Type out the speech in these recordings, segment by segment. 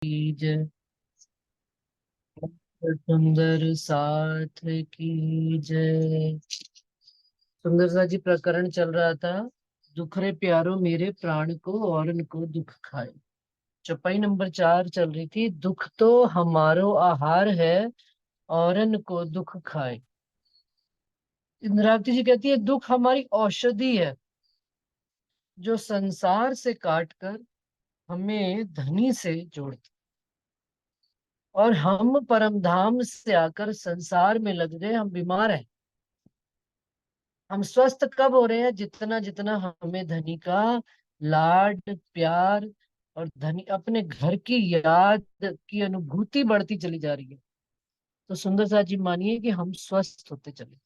की जय। सुंदर साथ की जय। सुंदर सा जी प्रकरण चल रहा था। दुख रे प्यारो मेरे प्राण को औरन को दुख खाए। चौपाई नंबर 4 चल रही थी। दुख तो हमारो आहार है, औरन को दुख खाए। इंद्रावती जी कहती है दुख हमारी औषधि है, जो संसार से काट कर हमें धनी से जोड़ती। और हम परम धाम से आकर संसार में लग गए, हम बीमार हैं। हम स्वस्थ कब हो रहे हैं? जितना जितना हमें धनी का लाड प्यार और धनी अपने घर की याद की अनुभूति बढ़ती चली जा रही है। तो सुंदर साथ जी मानिए कि हम स्वस्थ होते चले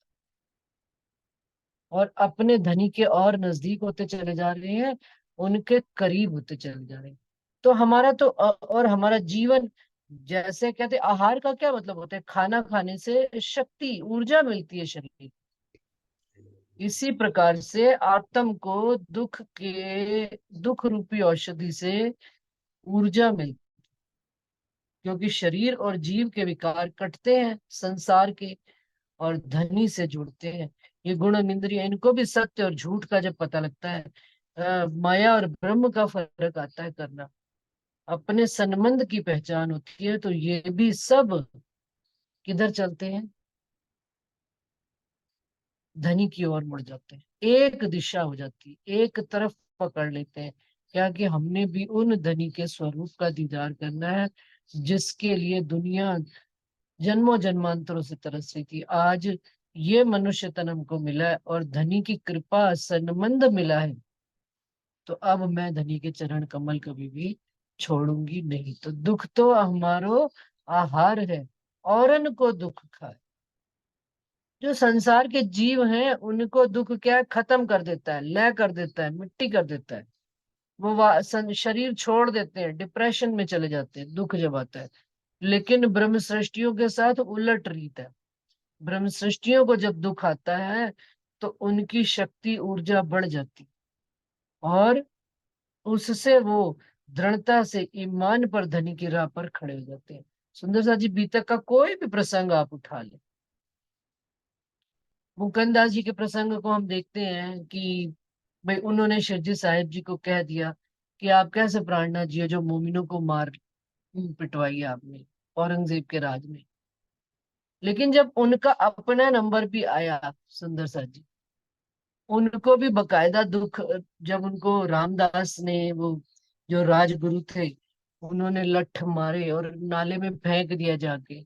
और अपने धनी के और नजदीक होते चले जा रहे हैं, उनके करीब होते चले जा रहे हैं। तो हमारा तो और हमारा जीवन, जैसे कहते आहार का क्या मतलब होता है? खाना खाने से शक्ति ऊर्जा मिलती है शरीर। इसी प्रकार से आत्म को दुख रूपी औषधि से ऊर्जा मिलती, क्योंकि शरीर और जीव के विकार कटते हैं संसार के और धनी से जुड़ते हैं। ये गुण इंद्रिय, इनको भी सत्य और झूठ का जब पता लगता है, माया और ब्रह्म का फर्क आता है करना, अपने संबंध की पहचान होती है, तो ये भी सब किधर चलते हैं? धनी की ओर मुड़ जाते हैं। एक दिशा हो जाती है, एक तरफ पकड़ लेते हैं। क्या कि हमने भी उन धनी के स्वरूप का दीदार करना है, जिसके लिए दुनिया जन्मों जन्मांतरों से तरस रही थी। आज ये मनुष्य तन हमको मिला है और धनी की कृपा संबंध मिला है, तो अब मैं धनी के चरण कमल कभी भी छोड़ूंगी नहीं। तो दुख तो हमारो आहार है, औरन को दुख खाए। जो संसार के जीव हैं उनको दुख क्या है? खत्म कर देता है, लय कर देता है, मिट्टी कर देता है। वो शरीर छोड़ देते हैं, डिप्रेशन में चले जाते हैं दुख जब आता है। लेकिन ब्रह्म सृष्टियों के साथ उलट रीत है। ब्रह्म सृष्टियों को जब दुख आता है तो उनकी शक्ति ऊर्जा बढ़ जाती, और उससे वो दृढ़ता से ईमान पर धनी की राह पर खड़े हो जाते हैं। सुंदर सा जी बीतक का कोई भी प्रसंग आप उठा ले, मुकुंद दास जी के प्रसंग को हम देखते हैं कि भाई उन्होंने शिरजी साहिब जी को कह दिया कि आप कैसे प्राणनाथ जी हो जो मोमिनों को मार पिटवाई आपने औरंगजेब के राज में। लेकिन जब उनका अपना नंबर भी आया, सुंदर सा जी, उनको भी बकायदा दुख, जब उनको रामदास ने, वो जो राजगुरु थे, उन्होंने लठ मारे और नाले में फेंक दिया जाके,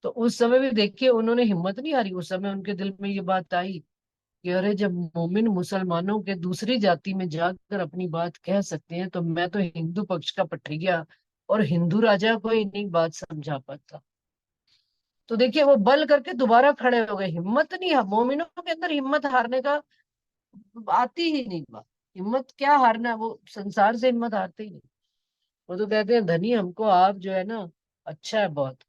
तो उस समय भी देखिए उन्होंने हिम्मत नहीं हारी। उस समय उनके दिल में ये बात आई कि अरे जब मोमिन मुसलमानों के दूसरी जाति में जाकर अपनी बात कह सकते हैं, तो मैं तो हिंदू पक्ष का पठैया और हिंदू राजा को ही नहीं बात समझा पाता। तो देखिए वो बल करके दोबारा खड़े हो गए। हिम्मत नहीं है मोमिनों के अंदर, हिम्मत हारने का आती ही नहीं बात। हिम्मत क्या हारना, वो संसार से हिम्मत हारते ही नहीं। वो तो कहते हैं धनी हमको आप जो है ना, अच्छा है बहुत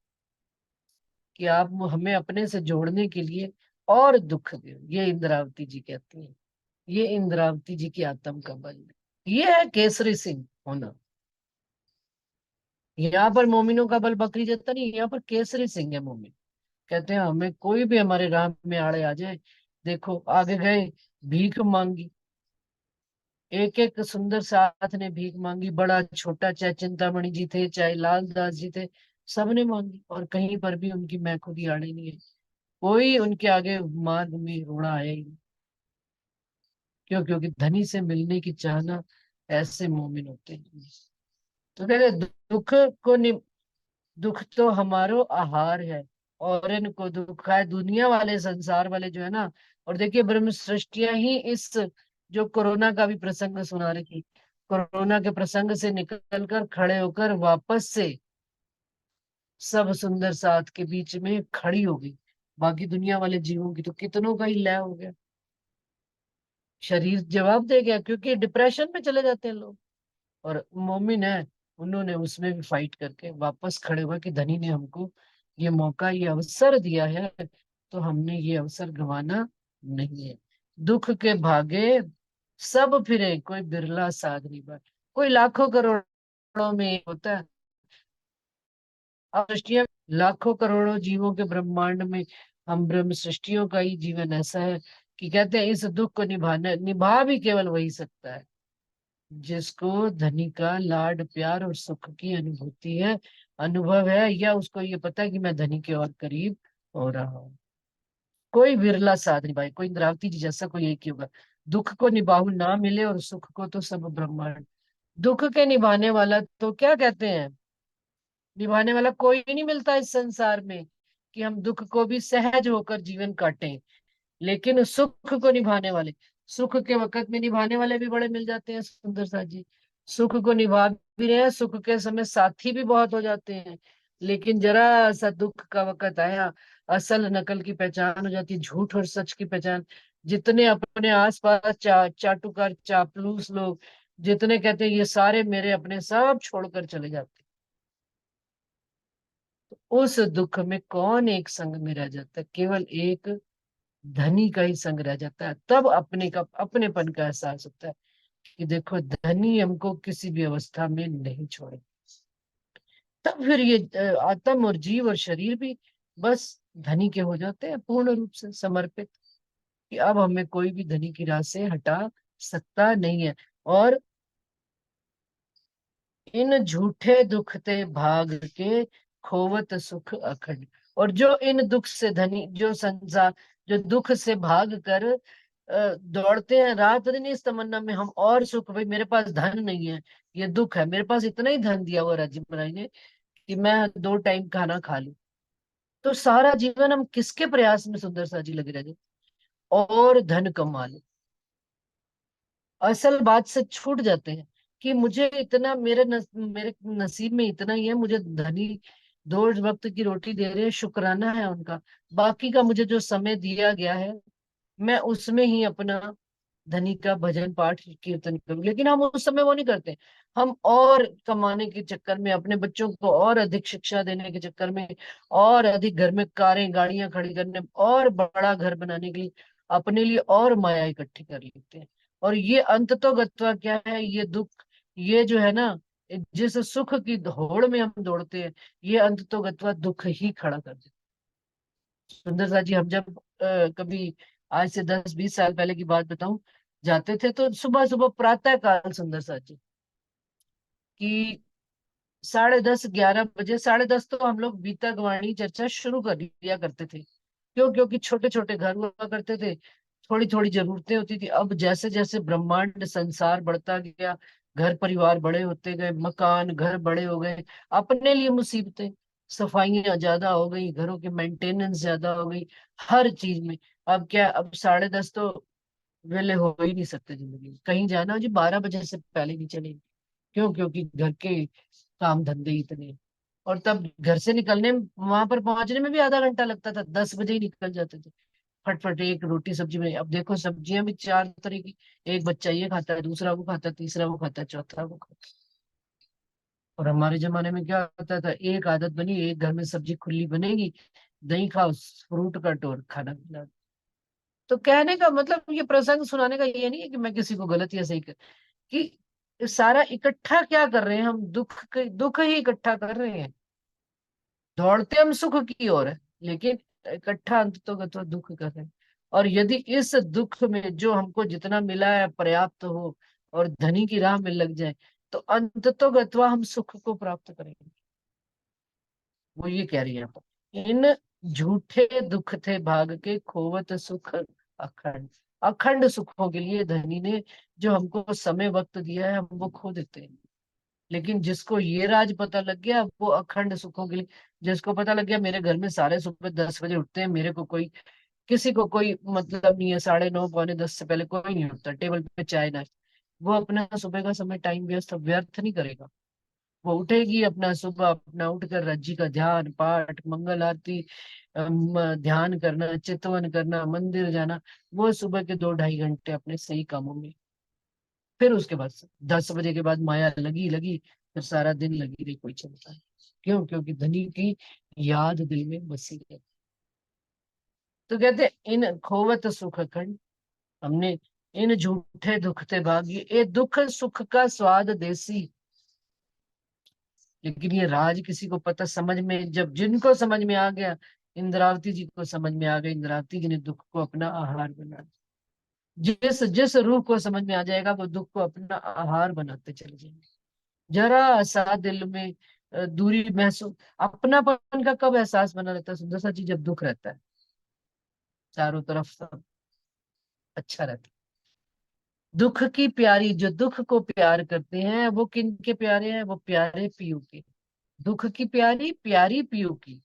कि आप हमें अपने से जोड़ने के लिए और दुख दे। ये इंद्रावती जी कहती हैं, ये इंद्रावती जी की आत्म का बल है। ये है केसरी सिंह होना। यहाँ पर मोमिनों का बल बकरी जैसा नहीं, यहाँ पर केसरी सिंह है मोमिन। कहते हैं हमें कोई भी हमारे राह में आड़े आ जाए, देखो आगे गए, भीख मांगी, एक एक सुंदर साथ ने भीख मांगी, बड़ा छोटा, चाहे चिंतामणि जी थे चाहे लाल दास जी थे, सबने मांगी और कहीं पर भी उनकी मैं खुद ही आड़े नहीं है। कोई उनके आगे मार्ग में रोड़ा आया ही नहीं। क्यों? क्योंकि धनी से मिलने की चाहना, ऐसे मोमिन होते हैं। तो कहते हैं, दुख तो हमारो आहार है, और इनको दुख है दुनिया वाले संसार वाले जो है ना। और देखिए ब्रह्म सृष्टियां ही इस, जो कोरोना का भी प्रसंग सुना रही थी, कोरोना के प्रसंग से निकल कर खड़े होकर वापस से सब सुंदर साथ के बीच में खड़ी हो गई। बाकी दुनिया वाले जीवों की तो कितनों का ही लय हो गया, शरीर जवाब दे गया, क्योंकि डिप्रेशन में चले जाते हैं लोग। और मोमिन है, उन्होंने उसमें भी फाइट करके वापस खड़े हुआ कि धनी ने हमको ये मौका, ये अवसर दिया है, तो हमने ये अवसर गंवाना नहीं है। दुख के भागे सब फिरे, कोई बिरला साध नहीं बा। कोई लाखों करोड़ों में एक होता है, अब सृष्टियां लाखों करोड़ों जीवों के ब्रह्मांड में, हम ब्रह्म सृष्टियों का ही जीवन ऐसा है कि कहते हैं इस दुख को निभा भी केवल वही सकता है जिसको धनी का लाड प्यार और सुख की अनुभूति है, अनुभव है, या उसको ये पता है कि मैं धनी के और करीब हो रहा हूँ। कोई विरला साथ निभाए, कोई इंद्रावती जी जैसा कोई एक ही होगा। दुख को निभाऊ ना मिले और सुख को तो सब ब्रह्मांड। दुख के निभाने वाला तो क्या कहते हैं, निभाने वाला कोई नहीं मिलता इस संसार में कि हम दुख को भी सहज होकर जीवन काटें। लेकिन सुख को निभाने वाले, सुख के वक्त में निभाने वाले भी बड़े मिल जाते हैं सुंदर साथ जी। सुख को निभा भी रहे हैं, सुख के समय साथी भी बहुत हो जाते हैं। लेकिन जरा सा दुख का वक्त आया, असल नकल की पहचान हो जाती है, झूठ और सच की पहचान। जितने अपने आसपास चाटुकार चापलूस लोग, जितने कहते हैं ये सारे मेरे अपने, सब छोड़कर चले जाते हैं। उस दुख में कौन एक संग में रह जाता है, केवल एक धनी का ही संग रह जाता है। तब अपने का अपनेपन का एहसास होता है कि देखो धनी हमको किसी भी अवस्था में नहीं छोड़े। तब फिर ये आत्म और जीव और शरीर भी बस धनी के हो जाते हैं, पूर्ण रूप से समर्पित, कि अब हमें कोई भी धनी की राह से हटा सकता नहीं है। और इन झूठे दुख ते भाग के खोवत सुख अखंड। और जो इन दुख से धनी, जो संसार, जो दुख से भाग कर दौड़ते हैं रात दिन इस तमन्ना में हम और सुख, भाई मेरे पास धन नहीं है, ये दुख है, मेरे पास इतना ही धन दिया हुआ राजीव महाराज ने कि मैं 2 टाइम खाना खा लूं, तो सारा जीवन हम किसके प्रयास में सुंदर सा जी लगे रह जाए और धन कमा ले, असल बात से छूट जाते हैं कि मुझे इतना, मेरे नसीब में इतना ही है, मुझे धनी 2 वक्त की रोटी दे रहे हैं, शुक्राना है उनका। बाकी का मुझे जो समय दिया गया है, मैं उसमें ही अपना धनी का भजन पाठ कीर्तन करूं। लेकिन हम उस समय वो नहीं करते। हम और कमाने के चक्कर में, अपने बच्चों को और अधिक शिक्षा देने के चक्कर में, और अधिक घर में कारें गाड़ियां खड़ी करने, और बड़ा घर बनाने के लिए अपने लिए और माया इकट्ठी कर लेते हैं। और ये अंत तो गत्वा क्या है, ये दुख, ये जो है ना, जिस सुख की होड़ में हम दौड़ते हैं, ये अंत तो गत्वा दुख ही खड़ा कर देता है। सुंदर सा जी, हम जब कभी, आज से 10-20 साल पहले की बात बताऊं, जाते थे तो सुबह सुबह प्रातः काल सुंदर सा जी कि 10:30 11 बजे, 10:30 तो हम लोग गीता गवाणी चर्चा शुरू कर दिया करते थे। क्यों? क्योंकि छोटे छोटे घर हुआ करते थे, थोड़ी थोड़ी जरूरतें होती थी। अब जैसे जैसे ब्रह्मांड संसार बढ़ता गया, घर परिवार बड़े होते गए, मकान घर बड़े हो गए, अपने लिए मुसीबतें, सफाइयां ज्यादा हो गई, घरों की मेंटेनेंस ज्यादा हो गई, हर चीज में। अब क्या, अब 10:30 तो वेले हो ही नहीं सकते जिंदगी में, कहीं जाना हो जी 12 बजे से पहले नहीं चलेगी। क्यों? क्योंकि घर के काम धंधे इतने हैं। और तब घर से निकलने में, वहां पर पहुंचने में भी आधा घंटा लगता था, 10 बजे ही निकल जाते थे फटफट एक रोटी सब्जी में। अब देखो सब्जियां भी 4 तरह की, एक बच्चा ये खाता है, दूसरा वो खाता है, तीसरा वो खाता है, चौथा वो खाता है। और हमारे जमाने में क्या होता था, एक आदत बनी, एक घर में सब्जी खुली बनेगी, दही खाओ, फ्रूट कटो और खाना खिला। तो कहने का मतलब, ये प्रसंग सुनाने का ये नहीं है कि मैं किसी को गलत या सही कर, कि सारा इकट्ठा क्या कर रहे हैं हम, दुख ही इकट्ठा कर रहे हैं। दौड़ते हम सुख की ओर है, लेकिन इकट्ठा अंत तो दुख कर रहे हैं। और यदि इस दुख में जो हमको जितना मिला है पर्याप्त हो और धनी की राह में लग जाए, तो अंत तो गत्वा हम सुख को प्राप्त करेंगे। वो ये कह रही है यहाँ पर, इन झूठे दुख थे भाग के खोवत सुख अखंड। अखंड सुखों के लिए धनी ने जो हमको समय वक्त दिया है, हम वो खो देते हैं। लेकिन जिसको ये राज पता लग गया, वो अखंड सुखों के लिए, जिसको पता लग गया मेरे घर में सारे सुबह 10 बजे उठते हैं, मेरे को कोई, किसी को कोई मतलब नहीं है, 9:30 पौने 10 से पहले कोई नहीं उठता, टेबल पे चाय ना, वो अपना सुबह का समय टाइम व्यर्थ नहीं करेगा। वो उठेगी अपना, सुबह अपना उठकर राज्य का ध्यान पाठ मंगल आरती, ध्यान करना, चितवन करना, मंदिर जाना, वो सुबह के 2-2.5 घंटे अपने सही कामों में। फिर उसके बाद 10 बजे के बाद माया लगी लगी, फिर सारा दिन लगी रही, कोई चलता है। क्यों? क्योंकि धनी की याद दिल में बसी है। तो कहते इन खोवत सुख खंड, हमने इन झूठे दुख ते भागी, ये दुख सुख का स्वाद देसी, लेकिन ये राज किसी को पता, समझ में जब जिनको समझ में आ गया, इंद्रावती जी को समझ में आ गया, इंद्रावती जी ने दुख को अपना आहार बना दिया। जिस जिस रूह को समझ में आ जाएगा वो दुख को अपना आहार बनाते चले जाएंगे। जरा सा दिल में दूरी महसूस, अपनापन का कब एहसास बना रहता है सुंदर सा जी? जब दुख रहता है, चारों तरफ सब अच्छा रहता है। दुख की प्यारी, जो दुख को प्यार करते हैं वो किन के प्यारे हैं? वो प्यारे पीयू के। दुख की प्यारी, प्यारी पीयू की,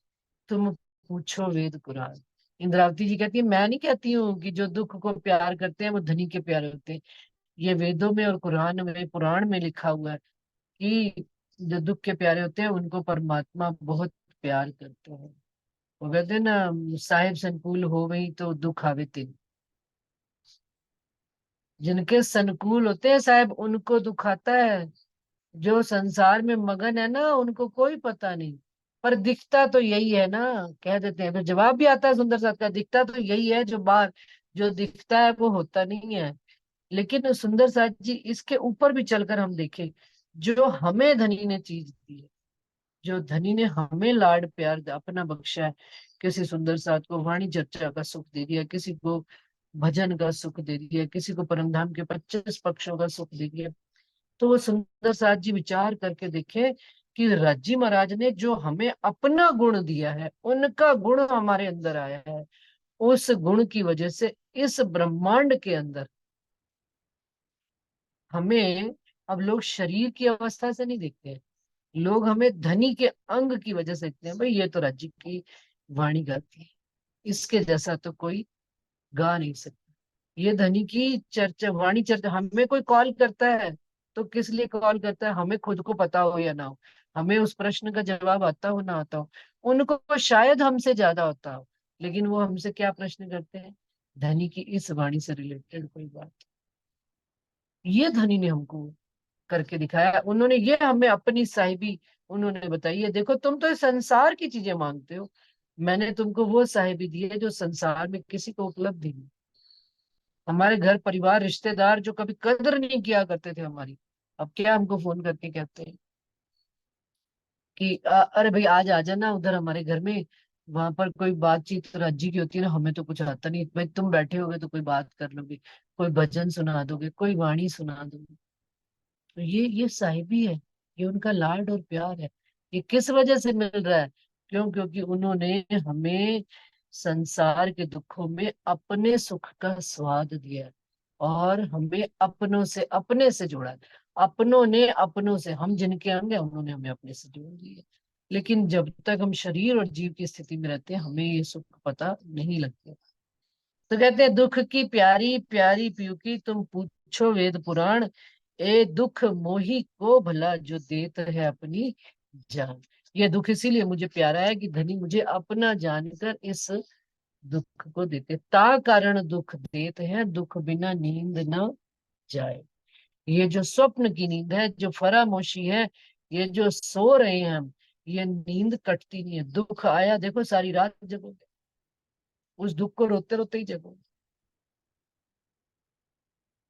तुम पूछो वेद कुरान। इंद्रावती जी कहती है, मैं नहीं कहती हूँ कि जो दुख को प्यार करते हैं वो धनी के प्यारे होते हैं। ये वेदों में और कुरान में, पुराण में लिखा हुआ है कि जो दुख के प्यारे होते हैं उनको परमात्मा बहुत प्यार करते हैं। वो कहते हैं ना, साहिब संकुल हो गई तो दुख आवे तिन। जिनके संकुल होते हैं साहब, उनको दुख आता है। जो संसार में मगन है ना, उनको कोई पता नहीं। पर दिखता तो यही है ना, कह देते हैं। फिर जवाब भी आता है सुंदर साथ का, दिखता तो यही है, जो बाहर जो दिखता है वो होता नहीं है। लेकिन सुंदर साथ जी, इसके ऊपर भी चलकर हम देखें, जो हमें धनी ने चीज दी है, जो धनी ने हमें लाड प्यार अपना बख्शा है, किसी सुंदर साथ को वाणी चर्चा का सुख दे दिया, किसी को भजन का सुख दे दिया, किसी को परम धाम के 25 पक्षों का सुख दे दिया। तो वो सुंदर साथ जी विचार करके देखे कि राजी महाराज ने जो हमें अपना गुण दिया है, उनका गुण हमारे अंदर आया है। उस गुण की वजह से इस ब्रह्मांड के अंदर हमें, अब लोग शरीर की अवस्था से नहीं देखते हैं, लोग हमें धनी के अंग की वजह से देखते हैं। भाई ये तो राज्य की वाणी गाती है, इसके जैसा तो कोई गा नहीं सकता। ये धनी की चर्चा, वाणी चर्चा, हमें कोई कॉल करता है तो किस लिए कॉल करता है? हमें खुद को पता हो या ना हो, हमें उस प्रश्न का जवाब आता हो ना आता हो, उनको शायद हमसे ज्यादा होता हो, लेकिन वो हमसे क्या प्रश्न करते हैं? धनी की इस वाणी से रिलेटेड कोई बात। ये धनी ने हमको करके दिखाया, उन्होंने ये हमें अपनी साहिबी उन्होंने बताई है। देखो तुम तो इस संसार की चीजें मांगते हो, मैंने तुमको वो साहिबी दी है जो संसार में किसी को उपलब्ध ही नहीं। हमारे घर परिवार रिश्तेदार जो कभी कदर नहीं किया करते थे हमारी, अब क्या हमको फोन करके कहते हैं कि अरे भाई आज आ जाना उधर हमारे घर में, वहां पर कोई बातचीत तो राज्य की होती है ना, हमें तो कुछ आता नहीं भाई, तुम बैठे होगे तो कोई बात कर लोगे, कोई भजन सुना दोगे, कोई वाणी सुना दोगे। तो ये साहिबी है, ये उनका लाड और प्यार है। ये किस वजह से मिल रहा है? क्यों? क्योंकि उन्होंने हमें संसार के दुखों में अपने सुख का स्वाद दिया है, और हमें अपनों से, अपने से जोड़ा है। अपनों ने अपनों से, हम जिनके अंग हैं उन्होंने हमें अपने से जोड़ दिया। लेकिन जब तक हम शरीर और जीव की स्थिति में रहते हैं हमें ये सुख पता नहीं लगता। तो कहते हैं, दुख की प्यारी प्यारी पीयू की, तुम पूछो वेद पुराण। ए दुख मोही को भला, जो देत है अपनी जान। ये दुख इसीलिए मुझे प्यारा है कि धनी मुझे अपना जानकर इस दुख को देते, ता कारण दुख देते हैं, दुख बिना नींद न जाए। ये जो स्वप्न की नींद है, जो फरामोशी है, ये जो सो रहे हैं हम, ये नींद कटती नहीं है। दुख आया देखो सारी रात जगोगे, उस दुख को रोते रोते ही जगोगे।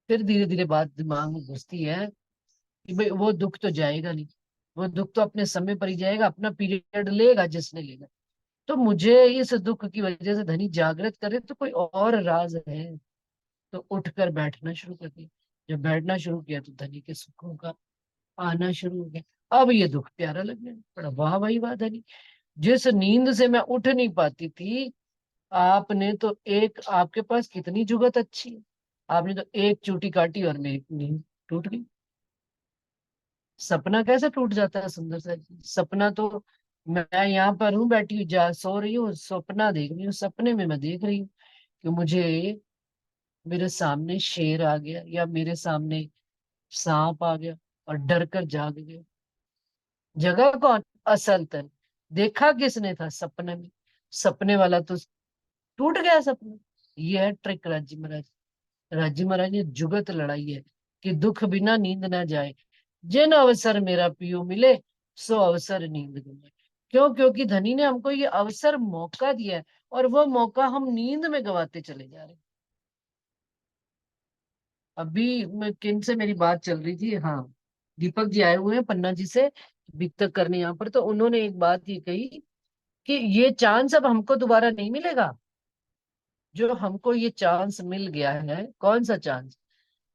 फिर धीरे धीरे बात दिमाग में घुसती है कि भाई वो दुख तो जाएगा नहीं, वो दुख तो अपने समय पर ही जाएगा, अपना पीरियड लेगा जिसने लेगा। तो मुझे इस दुख की वजह से धनी जागृत करे तो कोई और राज है। तो उठकर बैठना शुरू कर दिया। जब बैठना शुरू किया तो धनी के सुखों का आना शुरू हो गया। अब ये दुख प्यारा लगने पड़ा। वाह भाई वाह धनी, जिस नींद से मैं उठ नहीं पाती थी, आपने तो एक, आपके पास कितनी जुगत अच्छी है, आपने तो एक चूटी काटी और मेरी नींद टूट गई। सपना कैसे टूट जाता है सुंदर सा जी? सपना तो, मैं यहाँ पर हूँ बैठी हूँ, जा सो रही हूँ, सपना देख रही हूँ, सपने में मैं देख रही हूँ कि मुझे, मेरे सामने शेर आ गया या मेरे सामने सांप आ गया और डर कर जाग गया। जगह कौन? असल तन। देखा किसने था? सपने में। सपने वाला तो टूट गया सपना। ये है ट्रिक राज्य महाराज। राज्य महाराज ने जुगत लड़ाई है कि दुख बिना नींद ना जाए, जिन अवसर मेरा पियो मिले, सो अवसर नींद गवाए। क्यों? क्योंकि धनी ने हमको ये अवसर, मौका दिया है, और वो मौका हम नींद में गवाते चले जा रहे हैं। अभी मैं किन से मेरी बात चल रही थी, हाँ, दीपक जी आए हुए हैं पन्ना जी से, तक करने यहाँ पर, तो उन्होंने एक बात ये कही कि ये चांस अब हमको दोबारा नहीं मिलेगा। जो हमको ये चांस मिल गया है, कौन सा चांस?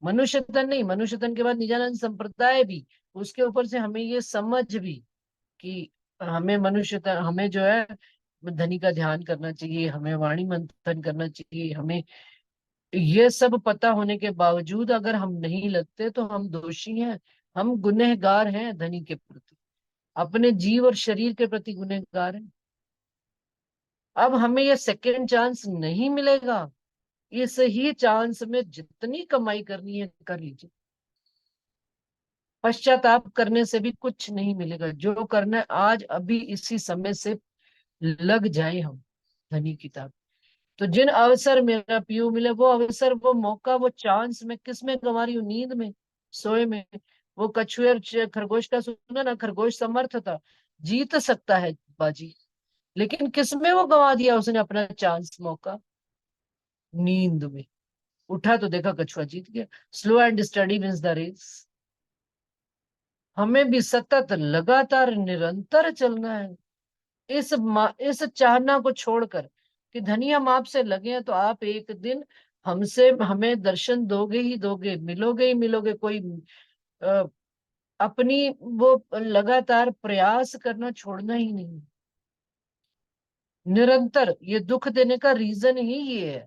मनुष्य तन नहीं, मनुष्य तन के बाद निजानंद संप्रदाय भी, उसके ऊपर से हमें ये समझ भी कि हमें मनुष्य तन, हमें जो है धनी का ध्यान करना चाहिए, हमें वाणी मंथन करना चाहिए, हमें ये सब पता होने के बावजूद अगर हम नहीं लगते तो हम दोषी हैं, हम गुनहगार हैं धनी के प्रति, अपने जीव और शरीर के प्रति गुनहगार हैं। अब हमें ये सेकेंड चांस नहीं मिलेगा। इस ही चांस में जितनी कमाई करनी है कर लीजिए, पश्चाताप करने से भी कुछ नहीं मिलेगा। जो करना है आज अभी इसी समय से लग जाए हम धनी किताब। तो जिन अवसर मेरा पीयू मिले, वो अवसर, वो मौका, वो चांस मैं किस में गंवा रही हूँ? नींद में, सोए में। वो कछुए और खरगोश का सुना ना, खरगोश समर्थ था, जीत सकता है बाजी, लेकिन किस में वो गंवा दिया उसने अपना चांस, मौका? नींद में। उठा तो देखा कछुआ जीत गया। Slow and steady wins the race. हमें भी सतत लगातार निरंतर चलना है, इस चाहना को छोड़कर कि धनी हम आपसे लगे हैं तो आप एक दिन हमसे, हमें दर्शन दोगे ही दोगे, मिलोगे ही मिलोगे। कोई अ, अपनी वो लगातार प्रयास करना छोड़ना ही नहीं। निरंतर ये दुख देने का रीजन ही ये है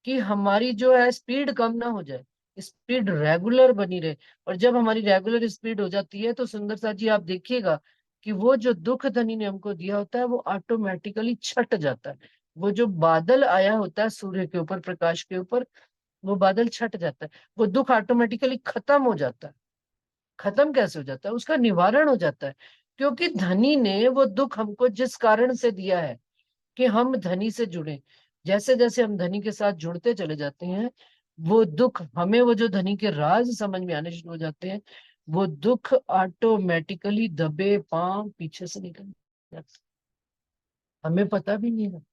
कि हमारी जो है स्पीड कम ना हो जाए, स्पीड रेगुलर बनी रहे। और जब हमारी रेगुलर स्पीड हो जाती है तो सुंदर सा जी आप देखिएगा कि वो जो दुख धनी ने हमको दिया होता है वो ऑटोमेटिकली छट जाता है। वो जो बादल आया होता है सूर्य के ऊपर, प्रकाश के ऊपर, वो बादल छट जाता है, वो दुख ऑटोमेटिकली खत्म हो जाता है। खत्म कैसे हो जाता है? उसका निवारण हो जाता है, क्योंकि धनी ने वो दुख हमको जिस कारण से दिया है कि हम धनी से जुड़े। जैसे जैसे हम धनी के साथ जुड़ते चले जाते हैं, वो दुख हमें, वो जो धनी के राज समझ में आने शुरू हो जाते हैं, वो दुख ऑटोमेटिकली दबे पांव पीछे से निकल जाते, हमें पता भी नहीं लगता।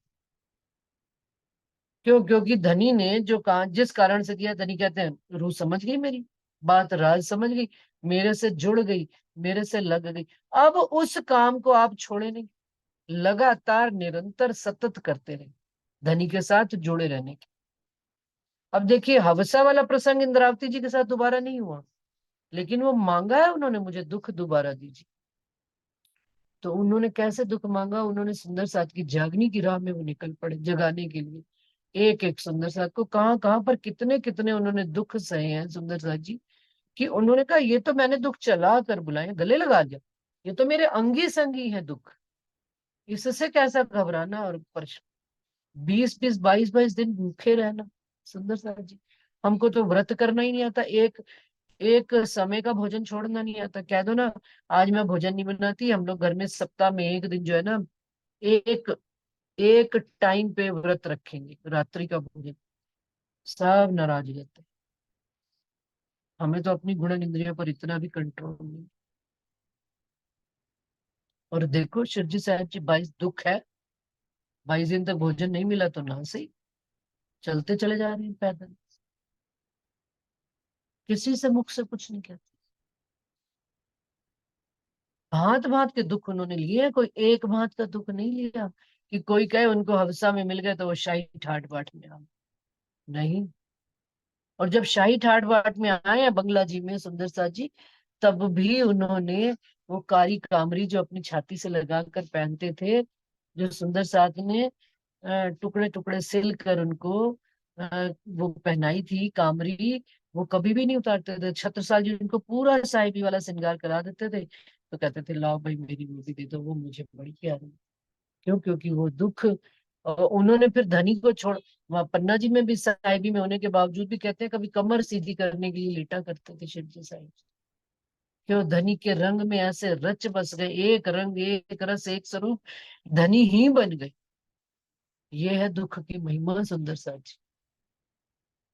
क्यों? क्योंकि धनी ने जो जिस कारण से दिया, धनी कहते हैं रूह समझ गई मेरी बात, राज समझ गई, मेरे से जुड़ गई, मेरे से लग गई। अब उस काम को आप छोड़े नहीं, लगातार निरंतर सतत करते रहे, धनी के साथ जुड़े रहने की। अब देखिए हवसा वाला प्रसंग इंद्रावती जी के साथ दोबारा नहीं हुआ, लेकिन वो मांगा है उन्होंने, मुझे दुख दोबारा दीजिए। तो उन्होंने कैसे दुख मांगा? उन्होंने सुंदर साथ की जागनी की राह में वो निकल पड़े जगाने के लिए। एक एक सुंदर साथ को कहाँ कहाँ पर कितने कितने उन्होंने दुख सहे हैं सुंदर साथ जी, कि उन्होंने कहा ये तो मैंने दुख चला कर बुलाए, गले लगा लिया, ये तो मेरे अंगी संगी है दुख, इससे कैसा घबराना और 20-20 22-22 दिन भूखे रहना। सुंदर साथ जी, हमको तो व्रत करना ही नहीं आता, एक एक समय का भोजन छोड़ना नहीं आता। कह दो ना आज मैं भोजन नहीं बनाती, हम लोग घर में सप्ताह में एक दिन जो है ना, एक एक टाइम पे व्रत रखेंगे रात्रि का भोजन, सब नाराज हो जाते हैं। हमें तो अपनी गुण इंद्रियों पर इतना भी कंट्रोल नहीं। और देखो शिव जी साहब जी, 22 दुख है, 22 दिन तक भोजन नहीं मिला तो ना सही, चलते चले जा रहे हैं पैदल, किसी से मुख से कुछ नहीं कहते। भांत भांत के दुख उन्होंने लिए हैं, कोई एक भांत का दुख नहीं लिया कि कोई कहे उनको हवसा में मिल गया तो वो शाही ठाट बाट में आ। नहीं। और जब शाही ठाट बाट में आए हैं बंगला जी में सुंदर साथ जी, तब भी उन्होंने वो कारी कामरी जो अपनी छाती से लगाकर पहनते थे, जो सुंदर साथ ने टुकड़े टुकड़े सिल कर उनको वो पहनाई थी कामरी, वो कभी भी नहीं उतारते थे। छत्रसाल जी उनको पूरा साहिबी वाला श्रृंगार करा देते थे, तो कहते थे लाओ भाई मेरी वो भी दे दो, वो मुझे बड़ी प्यारी है। क्यों? क्योंकि वो दुख, उन्होंने फिर धनी को छोड़, वहां पन्ना जी में भी साहिबी में होने के बावजूद भी कहते हैं कभी कमर सीधी करने के लिए लेटा करते थे शिव जी साहिब। क्यों? धनी के रंग में ऐसे रच बस गए, एक रंग एक रस एक स्वरूप, धनी ही बन गए। ये है दुख की महिमा सुंदर साज।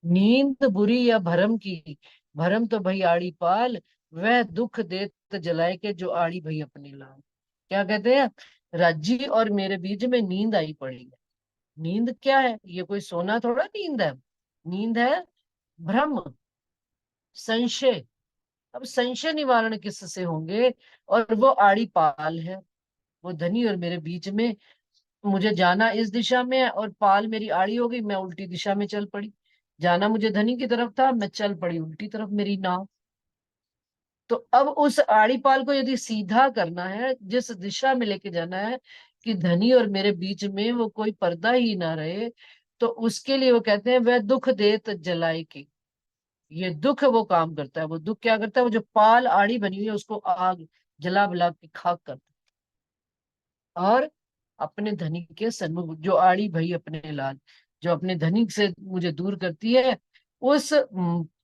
नींद बुरी या भरम की, भरम तो भई आड़ी पाल, वह दुख देत जलाए के जो आड़ी भई अपने लाल। क्या कहते हैं? राजी और मेरे बीच में नींद आई पड़ी है। नींद क्या है? ये कोई सोना थोड़ा नींद है। नींद है भ्रम, संशय, अब संशय निवारण किससे होंगे? और वो आड़ी पाल है, वो धनी और मेरे बीच में। मुझे जाना इस दिशा में है और पाल मेरी आड़ी हो गई, मैं उल्टी दिशा में चल पड़ी। जाना मुझे धनी की तरफ था, मैं चल पड़ी उल्टी तरफ मेरी नाव। तो अब उस आड़ी पाल को यदि सीधा करना है, जिस दिशा में लेके जाना है कि धनी और मेरे बीच में वो कोई पर्दा ही ना रहे, तो उसके लिए वो कहते हैं वह दुख देत जलाए की। ये दुख वो काम करता है। वो दुख क्या करता है? वो जो पाल आड़ी बनी हुई है उसको आग जला बुला के खाक करता है। और अपने धनी के सन्मुख जो आड़ी भई अपने लाल, जो अपने धनी से मुझे दूर करती है, उस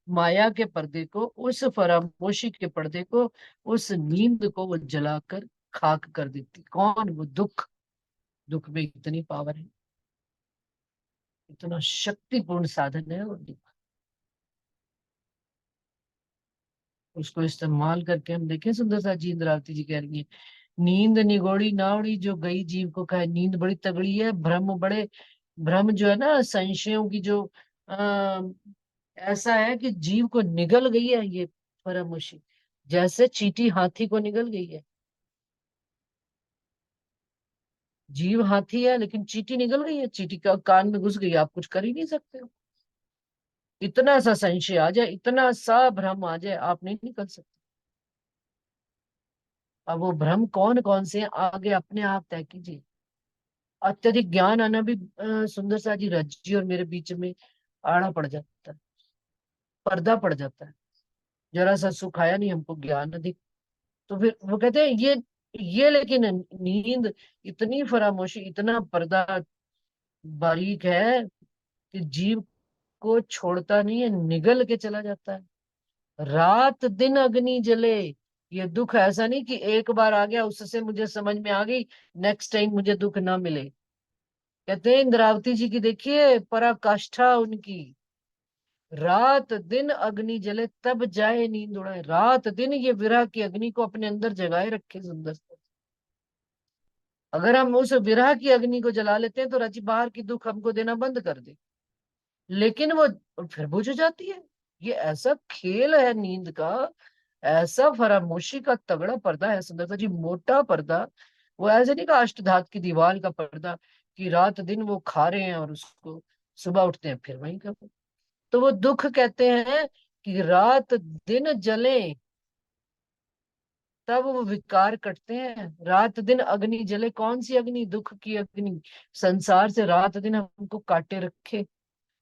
माया के पर्दे को, उस फरामोशी के पर्दे को, उस नींद को वो जलाकर खाक कर देती। कौन? वो दुख। दुख में इतनी पावर है, इतना शक्तिपूर्ण साधन है वो दुख। उसको इस्तेमाल करके हम देखें, सुंदरता जी इंद्रावती जी कह रही है, नींद निगोड़ी नावड़ी जो गई जीव को कहे। नींद बड़ी तगड़ी है, भ्रम बड़े, भ्रम जो है ना, संशयों की जो आ, ऐसा है कि जीव को निगल गई है ये फरामोशी, जैसे चींटी हाथी को निगल गई है। जीव हाथी है लेकिन चींटी निगल गई है, चींटी का कान में घुस गई, आप कुछ कर ही नहीं सकते हो। इतना सा संशय आ जाए, इतना सा भ्रम आ जाए, आप नहीं निकल सकते। अब वो भ्रम कौन कौन से हैं, आगे अपने आप तय कीजिए। अत्यधिक ज्ञान आना भी सुंदर सा जी रज्जी और मेरे बीच में आड़ा पड़ जाता है, पर्दा पड़ जाता है। जरा सा सुख आया नहीं हमको, ज्ञान अधिक। तो फिर वो कहते हैं ये लेकिन नींद इतनी फरामोशी, इतना पर्दा बारीक है कि जीव को छोड़ता नहीं है, निगल के चला जाता है। रात दिन अग्नि जले। ये दुख ऐसा नहीं कि एक बार आ गया उससे मुझे समझ में आ गई, नेक्स्ट टाइम मुझे दुख ना मिले। कहते हैं इंद्रावती जी की देखिए पराकाष्ठा उनकी, रात दिन अग्नि जले तब जाए नींद उड़ाए। रात दिन ये विरह की अग्नि को अपने अंदर जगाए रखे सुंदर से। अगर हम उस विरह की अग्नि को जला लेते हैं तो रची बाहर की दुख हमको देना बंद कर दे, लेकिन वो फिर बुझ जाती है। ये ऐसा खेल है नींद का, ऐसा फरामोशी का तगड़ा पर्दा है सुंदरता जी, मोटा पर्दा। वो ऐसे नहीं का अष्टधात की दीवार का पर्दा कि रात दिन वो खा रहे हैं और उसको सुबह उठते हैं फिर वही कर। तो वो दुख कहते हैं कि रात दिन जले तब वो विकार कटते हैं। रात दिन अग्नि जले, कौन सी अग्नि? दुख की अग्नि। संसार से रात दिन हमको काटे रखे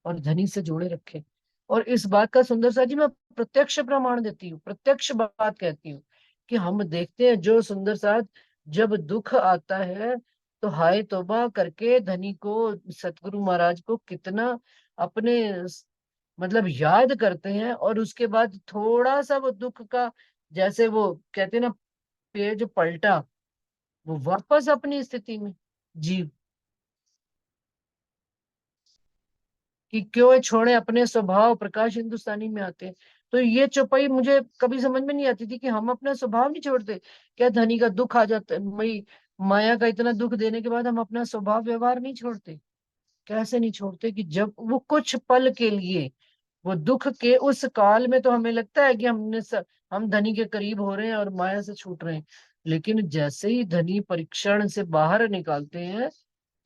और धनी से जोड़े रखे। और इस बात का सुंदर सा जी मैं प्रत्यक्ष प्रमाण देती हूँ, प्रत्यक्ष बात कहती हूँ कि हम देखते हैं जो सुंदर सा, जब दुख आता है तो हाय तौबा करके धनी को, सतगुरु महाराज को कितना अपने मतलब याद करते हैं, और उसके बाद थोड़ा सा वो दुख का, जैसे वो कहते हैं ना, पेज पलटा, वो वापस अपनी स्थिति में जीव, कि क्यों छोड़े अपने स्वभाव प्रकाश हिंदुस्तानी में आते हैं। तो ये चौपाई मुझे कभी समझ में नहीं आती थी कि हम अपना स्वभाव नहीं छोड़ते क्या? धनी का दुख आ जाता है, मई माया का इतना दुख देने के बाद हम अपना स्वभाव व्यवहार नहीं छोड़ते? कैसे नहीं छोड़ते कि जब वो कुछ पल के लिए, वो दुख के उस काल में तो हमें लगता है कि हम धनी के करीब हो रहे हैं और माया से छूट रहे हैं, लेकिन जैसे ही धनी परीक्षण से बाहर निकालते हैं,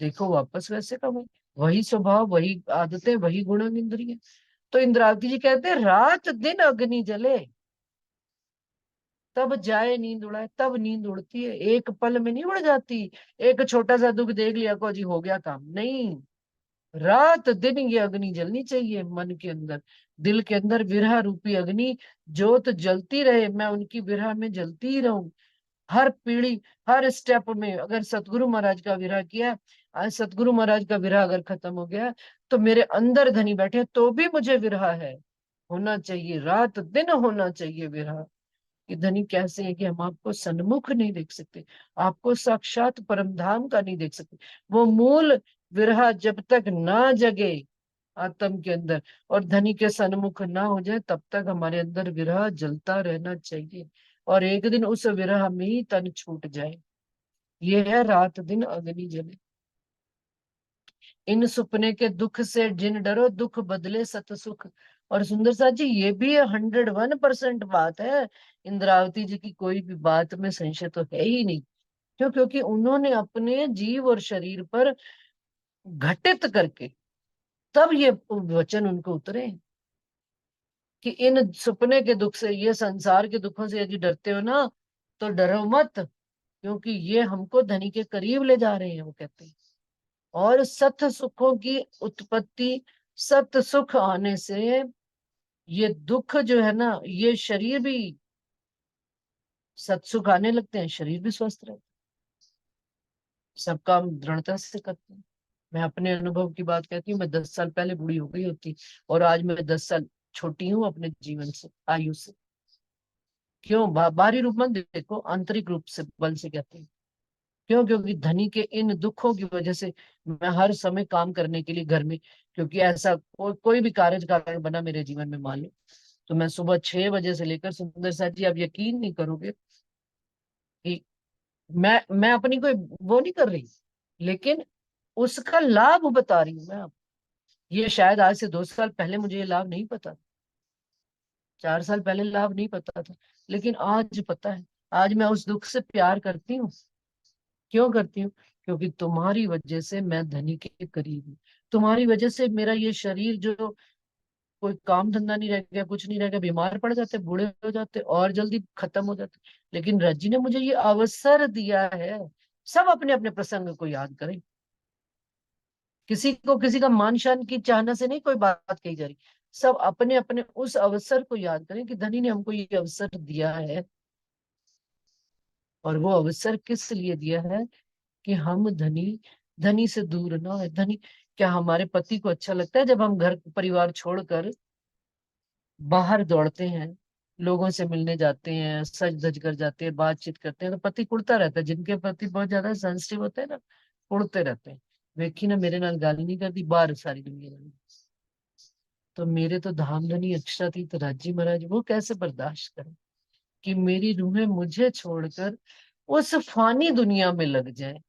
देखो वापस वैसे का वही स्वभाव, वही आदतें, वही गुण इंद्रिय। तो इंद्रावती जी कहते हैं रात दिन अग्नि जले तब जाए नींद उड़ाए। तब नींद उड़ती है, एक पल में नहीं उड़ जाती। एक छोटा सा दुख देख लिया को जी हो गया काम, नहीं। रात दिन ये अग्नि जलनी चाहिए मन के अंदर, दिल के अंदर विरह रूपी अग्नि, जोत जलती रहे, मैं उनकी विरह में जलती ही रहूं। हर पीढ़ी, हर स्टेप में अगर सतगुरु महाराज का विरह किया, आज सतगुरु महाराज का विरह अगर खत्म हो गया, तो मेरे अंदर धनी बैठे तो भी मुझे विरह है, होना चाहिए, रात दिन होना चाहिए विरह। कि धनी कैसे है कि हम आपको सन्मुख नहीं देख सकते, आपको साक्षात परम धाम का नहीं देख सकते। वो मूल विरह जब तक ना जगे आत्म के अंदर, और धनी के सन्मुख ना हो जाए, तब तक हमारे अंदर विरह जलता रहना चाहिए। और एक दिन उस विरह में ही तन छूट जाए। ये है रात दिन अग्नि जले। इन सुपने के दुख से जिन डरो, दुख बदले सत सुख। और सुंदर साथ जी, ये भी 101% बात है। इंद्रावती जी की कोई भी बात में संशय तो है ही नहीं। क्यों? क्योंकि उन्होंने अपने जीव और शरीर पर घटित करके तब ये वचन उनको उतरे कि इन सपने के दुख से, ये संसार के दुखों से यदि डरते हो ना, तो डरो मत, क्योंकि ये हमको धनी के करीब ले जा रहे हैं, वो कहते हैं। और सत सुखों की उत्पत्ति, सत सुख आने से ये दुख जो है ना, ये शरीर भी, सत सुख आने लगते हैं, शरीर भी स्वस्थ रहता है, सब काम दृढ़ता से करते हैं। मैं अपने अनुभव की बात कहती हूँ, मैं 10 साल पहले बूढ़ी हो गई होती, और आज मैं 10 साल छोटी हूँ अपने जीवन से, आयु से। क्यों? बाहरी रूप में देखो, आंतरिक रूप से बल से कहते हैं। क्यों? क्योंकि धनी के इन दुखों की वजह से मैं हर समय काम करने के लिए घर में, क्योंकि ऐसा कोई भी कार्य कारण बना मेरे जीवन में, मान लो, तो मैं सुबह 6 बजे से लेकर, सुंदर साथ जी आप यकीन नहीं करोगे कि मैं अपनी कोई वो नहीं कर रही, लेकिन उसका लाभ बता रही हूँ मैं आप। ये शायद आज से 2 साल पहले मुझे ये लाभ नहीं पता, 4 साल पहले लाभ नहीं पता था, लेकिन आज पता है। आज मैं उस दुख से प्यार करती हूँ। क्यों करती हूँ? क्योंकि तुम्हारी वजह से मैं धनी के करीब हूँ। तुम्हारी वजह से मेरा ये शरीर जो, कोई काम धंधा नहीं रह गया, कुछ नहीं रह गया, बीमार पड़ जाते, बूढ़े हो जाते और जल्दी खत्म हो जाते, लेकिन रज्जी ने मुझे ये अवसर दिया है। सब अपने अपने प्रसंग को याद करें। किसी को किसी का मान शान की चाहना से नहीं कोई बात कही जा रही। सब अपने अपने उस अवसर को याद करें कि धनी ने हमको ये अवसर दिया है। और वो अवसर किस लिए दिया है? कि हम धनी, धनी से दूर ना है। धनी, क्या हमारे पति को अच्छा लगता है जब हम घर परिवार छोड़कर बाहर दौड़ते हैं, लोगों से मिलने जाते हैं, सज धज कर जाते हैं, बातचीत करते हैं, तो पति कुड़ता रहता है। जिनके पति बहुत ज्यादा सेंसिटिव होते हैं ना, कुड़ते रहते हैं। वेखी ना, मेरे नाल गाली नहीं करती बाहर सारी दुनिया में। तो मेरे तो धाम धनी अक्षरातीत राजी महाराज, वो कैसे बर्दाश्त करें कि मेरी रूहें मुझे छोड़कर उस फानी दुनिया में लग जाए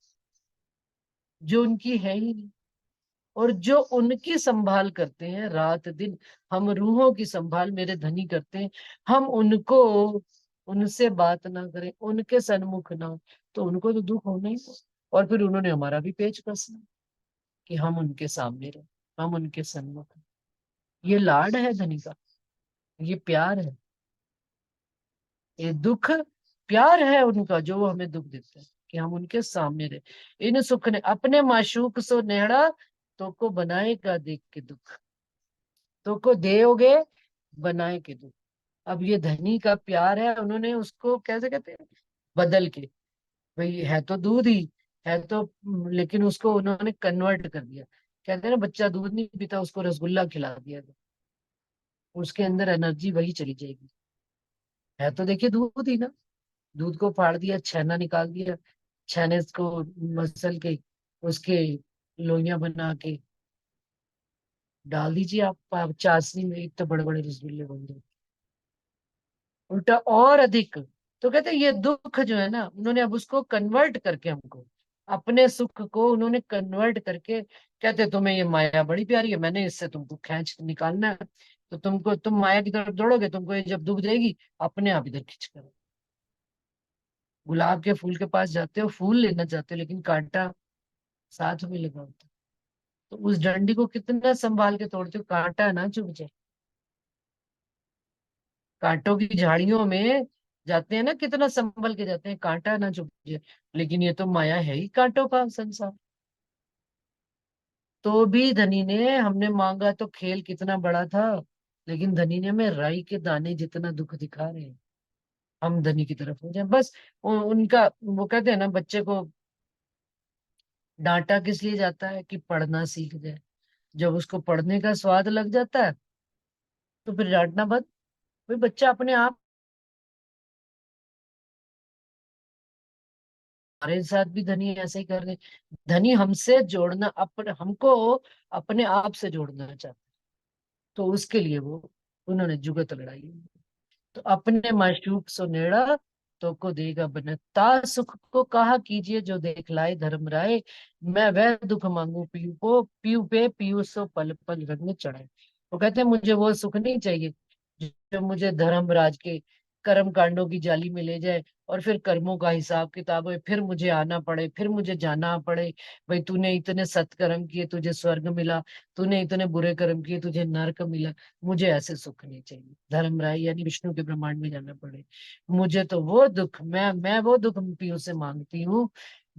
जो उनकी है ही नहीं। और जो उनकी संभाल करते हैं रात दिन, हम रूहों की संभाल मेरे धनी करते हैं। हम उनको, उनसे बात ना करें, उनके सन्मुख ना हो, तो उनको तो दुख होना ही हो। और फिर उन्होंने हमारा भी पेच कसना कि हम उनके सामने रहे, हम उनके सन्मुख हैं। ये लाड है धनी का, ये प्यार है, ये दुख प्यार है उनका, जो वो हमें दुख देते हैं कि हम उनके सामने रहे। इन सुख ने अपने माशूक सो नेड़ा, तो को बनाएगा देख के दुख, तो को देओगे बनाए के दुख। अब ये धनी का प्यार है, उन्होंने उसको कैसे कहते हैं, बदल के, भाई है तो दूध ही, है तो, लेकिन उसको उन्होंने कन्वर्ट कर दिया। कहते हैं ना, बच्चा दूध नहीं पीता, उसको रसगुल्ला खिला दिया तो उसके अंदर एनर्जी वही चली जाएगी। है तो देखिए दूध ही ना, दूध को फाड़ दिया, छेना निकाल दिया, छेने को मसल के उसके लोइयां बना के डाल दीजिए आप चाशनी में, एक तो बड़े बड़े रसगुल्ले बन जाते, उल्टा और अधिक। तो कहते हैं ये दुख जो है ना, उन्होंने अब उसको कन्वर्ट करके हमको, अपने सुख को उन्होंने कन्वर्ट करके, कहते तुम्हें ये माया बड़ी प्यारी है, मैंने इससे तुमको खींच निकालना है, तो तुमको, तुम माया की तरफ दौड़ोगे, तुमको ये जब दुख देगी, अपने आप इधर खींच कर, गुलाब के फूल के पास जाते हो, फूल लेना चाहते हो, लेकिन कांटा साथ में लगा होता है। तो उस डंडी को कितना संभाल के तोड़ते हो, कांटा ना चुभ जाए। कांटों की झाड़ियों में जाते हैं ना, कितना संभल के जाते हैं, कांटा ना चुभ जाए। लेकिन ये तो माया है ही कांटों का संसार। तो भी धनी ने, हमने मांगा तो खेल कितना बड़ा था, लेकिन धनी ने हमें राई के दाने जितना दुख दिखा रहे हैं। हम धनी की तरफ हो जाए बस। उनका, वो कहते हैं ना, बच्चे को डांटा किस लिए जाता है? कि पढ़ना सीख जाए। जब उसको पढ़ने का स्वाद लग जाता है, तो फिर डांटना बंद। भाई बच्चा अपने आप, हमारे साथ भी धनी ऐसे ही कर रहे। धनी हमसे जोड़ना, हमको अपने आप से जोड़ना चाहता है, तो उसके लिए वो, उन्होंने जुगत लड़ाई। तो अपने माशूक सो नेड़ा, तो को देगा बनता सुख को कहा कीजिए जो देख लाए धर्म राय। मैं वह दुख मांगू पीयू को, पीयू पे पीयू सो पल पल रंग चढ़ाए। वो कहते हैं मुझे वो सुख नहीं चाहिए जो मुझे धर्मराज के कर्म कांडों की जाली में ले जाए, और फिर कर्मों का हिसाब किताब है, फिर मुझे आना पड़े, फिर मुझे जाना पड़े। भाई तूने इतने सत्कर्म किए तुझे स्वर्ग मिला, तूने इतने बुरे कर्म किए तुझे नरक मिला। मुझे ऐसे सुख नहीं चाहिए, धर्मराज यानी विष्णु के ब्रह्मांड में जाना पड़े। मुझे तो वो दुख, मैं वो दुख पीयू से मांगती हूँ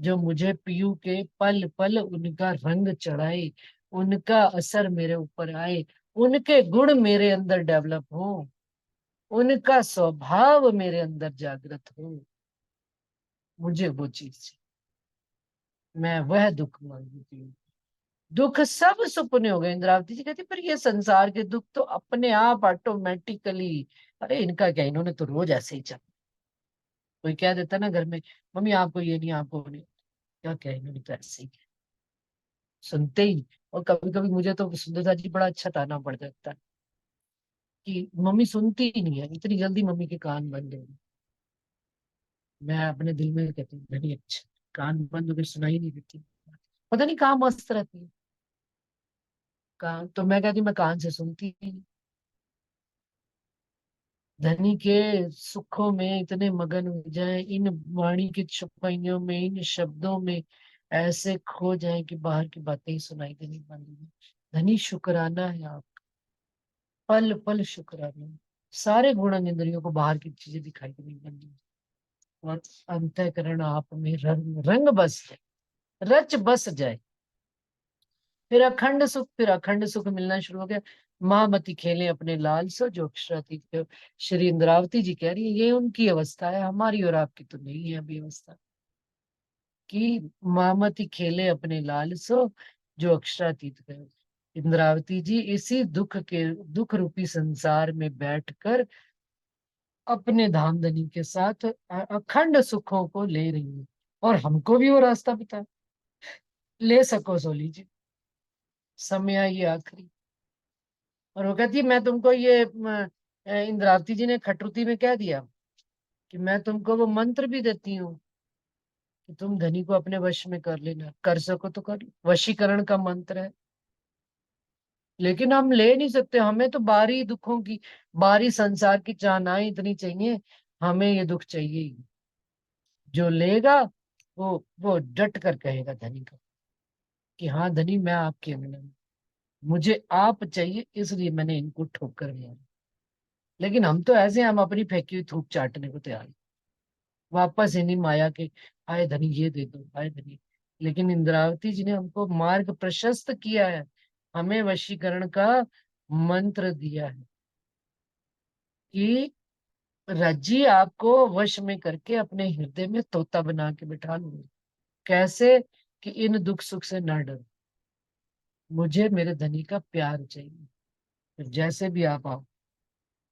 जो मुझे पीयू के पल पल उनका रंग चढ़ाए, उनका असर मेरे ऊपर आए, उनके गुण मेरे अंदर डेवलप हो, उनका स्वभाव मेरे अंदर जागृत हो। मुझे वो चीज चाहिए। मैं वह दुख मांगती हूँ। दुख सब सुपने हो गए, इंद्रावती जी कहती, पर ये संसार के दुख तो अपने आप ऑटोमेटिकली, अरे इनका क्या, इन्होंने तो रोज ऐसे ही चल। कोई कह देता ना घर में, मम्मी आपको ये नहीं, आपको नहीं, क्या क्या इन्होंने तो ऐसे ही किया। सुनते ही। और कभी कभी मुझे तो सुंदरता जी बड़ा अच्छा ताना पड़ जाता है कि मम्मी सुनती ही नहीं है, इतनी जल्दी मम्मी के कान बंद हो। मैं अपने दिल में कहती हूँ नहीं, अच्छा कान बंद होकर सुनाई नहीं देती, पता नहीं कहाँ मस्त रहती है। कान तो मैं कहती हूँ मैं कान से सुनती ही नहीं। धनी के सुखों में इतने मगन हो जाए, इन वाणी की चुपाइयों में, इन शब्दों में ऐसे खो जाए कि बाहर की बातें ही सुनाई देनी बंद हो जाए। धनी शुक्राना है आप, पल पल शुक्राना। सारे गुण इंद्रियों को बाहर की चीजें दिखाई देनी बंद हो जाए, और अंतःकरण आप में रंग रंग बस जाए, रच बस जाए। फिर अखंड सुख, फिर अखंड सुख मिलना शुरू हो गया। महामती खेले अपने लाल सो जो अक्षरातीत के। श्री इंद्रावती जी कह रही है ये उनकी अवस्था है, हमारी और आपकी तो नहीं है अभी अवस्था, कि महामती खेले अपने लाल सो जो अक्षरातीत गए। इंद्रावती जी इसी दुख के, दुख रूपी संसार में बैठकर अपने धाम धनी के साथ अखंड सुखों को ले रही है, और हमको भी वो रास्ता बता, ले सको सो लीजिए, समय आई है आखिरी। और वो कहती है मैं तुमको ये इंद्रावती जी ने खटरुती में कह दिया कि मैं तुमको वो मंत्र भी देती हूँ कि तुम धनी को अपने वश में कर लेना, कर सको तो कर लो। वशीकरण का मंत्र है, लेकिन हम ले नहीं सकते, हमें तो बारी दुखों की, बारी संसार की चाहनाएं इतनी चाहिए, हमें ये दुख चाहिए ही। जो लेगा वो डट कर कहेगा धनी का कि हाँ धनी मैं आपके अंदर हूँ, मुझे आप चाहिए, इसलिए मैंने इनको ठोकर मारा। लेकिन हम तो ऐसे हैं, हम अपनी फेंकी हुई थूक चाटने को तैयार हैं। वापस इन्हीं माया के, आए धनी ये दे दो, आए धनी। लेकिन इंद्रावती जी ने हमको मार्ग प्रशस्त किया है, हमें वशीकरण का मंत्र दिया है कि रज्जी आपको वश में करके अपने हृदय में तोता बना के बिठा लूंगी। कैसे? कि इन दुख सुख से ना डरो, मुझे मेरे धनी का प्यार चाहिए। फिर जैसे भी आप आओ,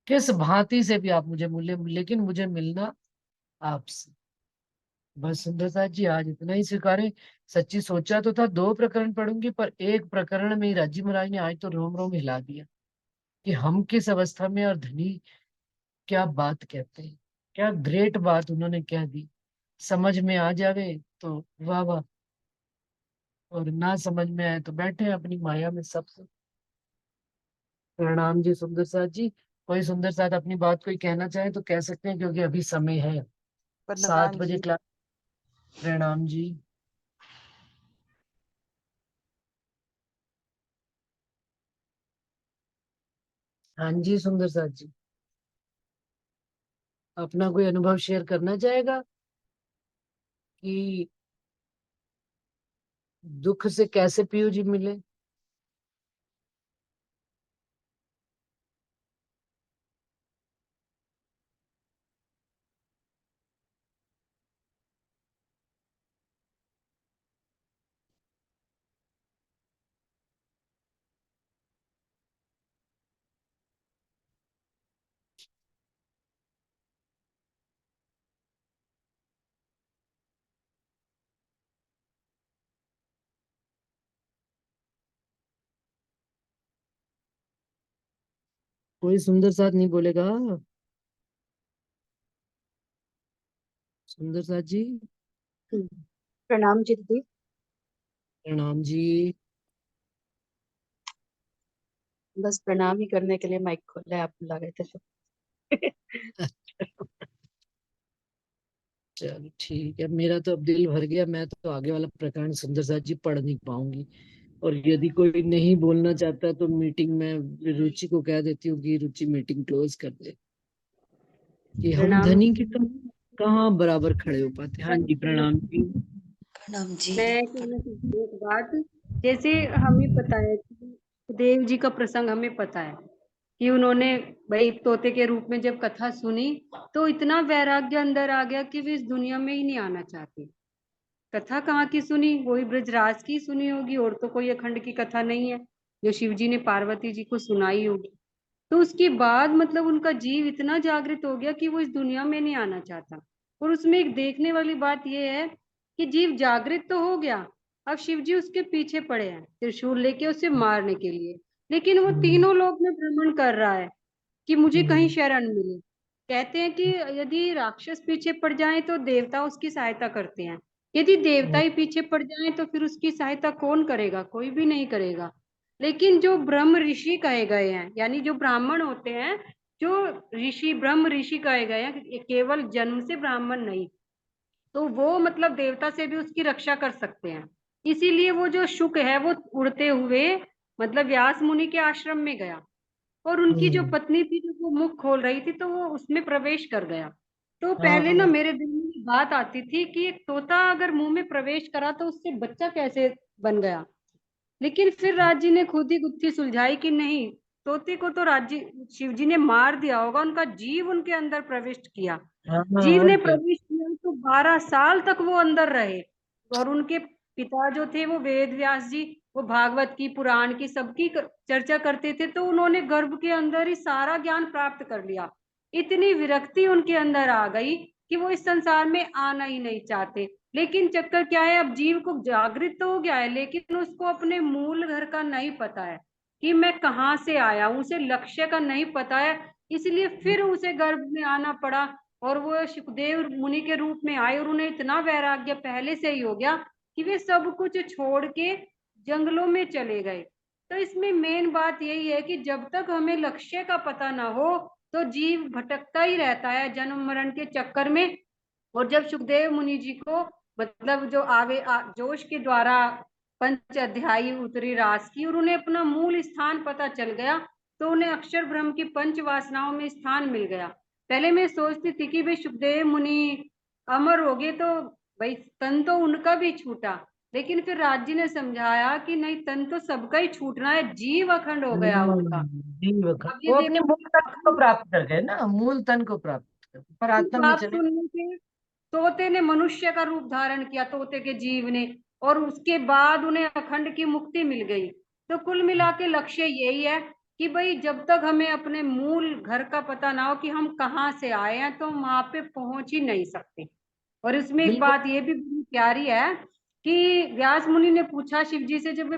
किस भांति से भी आप मुझे मिले, लेकिन मुझे मिलना आपसे। बस सुंदरता जी आज इतना ही स्वीकारें। सच्ची सोचा तो था 2 प्रकरण पढ़ूंगी, पर एक प्रकरण में ही राजी महाराज ने आज तो रोम रोम हिला दिया कि हम किस अवस्था में, और धनी क्या बात कहते हैं, क्या ग्रेट बात उन्होंने कह दी। समझ में आ जावे तो वाह वाह, और ना समझ में आए तो बैठे अपनी माया में सब। प्रणाम जी सुंदर साथ जी। कोई सुंदर साथ अपनी बात कोई कहना चाहे तो कह सकते हैं, क्योंकि अभी समय है वरदान 7 बजे जी। क्लास। प्रणाम जी। हाँ जी सुंदर साथ जी, अपना कोई अनुभव शेयर करना चाहेगा कि दुख से कैसे पीयू जी मिले। कोई सुंदर साथ नहीं बोलेगा? सुंदर साथ जी। प्रणाम जी दीदी। प्रणाम जी। बस प्रणाम ही करने के लिए माइक खोला है, आप बुला गए थे तो। चलो ठीक है, मेरा तो अब दिल भर गया। मैं तो आगे वाला प्रकरण सुंदर साथ जी पढ़ नहीं पाऊंगी। और यदि कोई नहीं बोलना चाहता तो मीटिंग में रुचि को कह देती हूँ कि रुचि मीटिंग क्लोज कर दे, कि हम प्रणाम। धनी की तो कहाँ बराबर खड़े हो पाते। हाँ जी, प्रणाम जी। प्रणाम जी। मैं कहना चाहती हूँ एक बात। जैसे हमें पता है कि देव जी का प्रसंग हमें पता है कि उन्होंने भाई तोते के रूप में जब कथा सुनी तो इतना वैराग्य अंदर आ गया कि वे इस दुनिया में ही नहीं आना चाहते। कथा कहाँ की सुनी? वही ब्रजराज की सुनी होगी, और तो कोई अखंड की कथा नहीं है जो शिव जी ने पार्वती जी को सुनाई होगी। तो उसके बाद मतलब उनका जीव इतना जागृत हो गया कि वो इस दुनिया में नहीं आना चाहता। और उसमें एक देखने वाली बात यह है कि जीव जागृत तो हो गया, अब शिव जी उसके पीछे पड़े हैं त्रिशूल लेके उसे मारने के लिए। लेकिन वो हम्म, तीनों लोक में भ्रमण कर रहा है कि मुझे कहीं हम्म, शरण मिले। कहते हैं कि यदि राक्षस पीछे पड़ जाए तो देवता उसकी सहायता करते हैं, यदि देवता हम्म, ही पीछे पड़ जाए तो फिर उसकी सहायता कौन करेगा? कोई भी नहीं करेगा। लेकिन जो ब्रह्म ऋषि कहे गए हैं, यानी जो ब्राह्मण होते हैं, जो ऋषि ब्रह्म ऋषि कहे गए हैं, केवल जन्म से ब्राह्मण नहीं, तो वो मतलब देवता से भी उसकी रक्षा कर सकते हैं। इसीलिए वो जो शुक है वो उड़ते हुए मतलब व्यास मुनि के आश्रम में गया, और उनकी जो हम्म, पत्नी थी जो वो मुख खोल रही थी तो वो उसमें प्रवेश कर गया। तो पहले ना हाँ, मेरे दिल में ये बात आती थी कि एक तोता अगर मुंह में प्रवेश करा तो उससे बच्चा कैसे बन गया। लेकिन फिर राज जी ने खुद ही गुत्थी सुलझाई कि नहीं, तोते को तो राजी शिव जी ने मार दिया होगा, उनका जीव उनके अंदर प्रविष्ट किया। हाँ, जीव और ने क्या। प्रवेश किया तो 12 साल तक वो अंदर रहे। और उनके पिता जो थे वो वेद व्यास जी, वो भागवत की पुराण की सबकी चर्चा करते थे, तो उन्होंने गर्भ के अंदर ही सारा ज्ञान प्राप्त कर लिया। इतनी विरक्ति उनके अंदर आ गई कि वो इस संसार में आना ही नहीं चाहते। लेकिन चक्कर क्या है, अब जीव को जागृत तो हो गया है लेकिन उसको अपने मूल घर का नहीं पता है कि मैं कहाँ से आया हूँ, उसे लक्ष्य का नहीं पता है। इसलिए फिर उसे गर्भ में आना पड़ा, और वो सुखदेव मुनि के रूप में आए, और उन्हें इतना वैराग्य पहले से ही हो गया कि वे सब कुछ छोड़ के जंगलों में चले गए। तो इसमें मेन बात यही है कि जब तक हमें लक्ष्य का पता ना हो तो जीव भटकता ही रहता है जन्म मरण के चक्कर में। और जब सुखदेव मुनि जी को मतलब जो जोश के द्वारा पंच अध्यायी उतरी रास की, और उन्हें अपना मूल स्थान पता चल गया, तो उन्हें अक्षर ब्रह्म की पंच वासनाओं में स्थान मिल गया। पहले मैं सोचती थी कि भाई सुखदेव मुनि अमर हो गए तो भाई तन तो उनका भी छूटा, लेकिन फिर राज जी ने समझाया कि नहीं, तन तो सबका ही छूटना है, जीव अखंड हो गया उनका। जीव अब ये वो अपने देखो, मूल तत्व को प्राप्त कर गए ना, मूल तन को प्राप्त कर, पर इस आत्मा में बात चले। सुनने के तोते ने मनुष्य का रूप धारण किया, तोते के जीव ने, और उसके बाद उन्हें अखंड की मुक्ति मिल गई। तो कुल मिला के लक्ष्य यही है कि भाई जब तक हमें अपने मूल घर का पता ना हो कि हम कहाँ से आए हैं तो हम वहां पे पहुंच ही नहीं सकते। और इसमें एक बिल्कुल। बात ये भी बड़ी प्यारी है कि व्यास मुनि ने पूछा शिव जी से, जब वे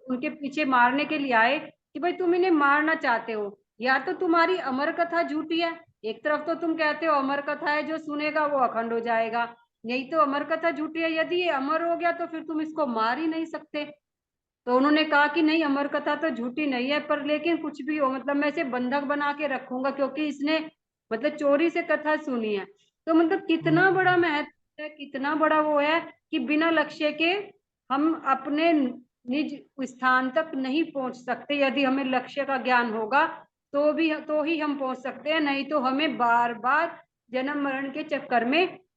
उनके पीछे मारने के लिए आए, कि भाई तुम इन्हें मारना चाहते हो, या तो तुम्हारी अमर कथा झूठी है, एक तरफ तो तुम कहते हो अमर कथा है जो सुनेगा वो अखंड हो जाएगा, नहीं तो अमर कथा झूठी है, यदि ये अमर हो गया तो फिर तुम इसको मार ही नहीं सकते। तो उन्होंने कहा कि नहीं, अमर कथा तो झूठी नहीं है, पर लेकिन कुछ भी हो मतलब मैं इसे बंधक बना के रखूंगा क्योंकि इसने मतलब चोरी से कथा सुनी है। तो मतलब कितना बड़ा हम्म, महत्व है, कितना बड़ा वो है कि बिना लक्ष्य के हम अपने निज स्थान तक नहीं पहुंच सकते। यदि हमें लक्ष्य का ज्ञान होगा तो ही हम पहुंच सकते हैं, नहीं तो हमें बार बार जन्म मरण के चक्कर में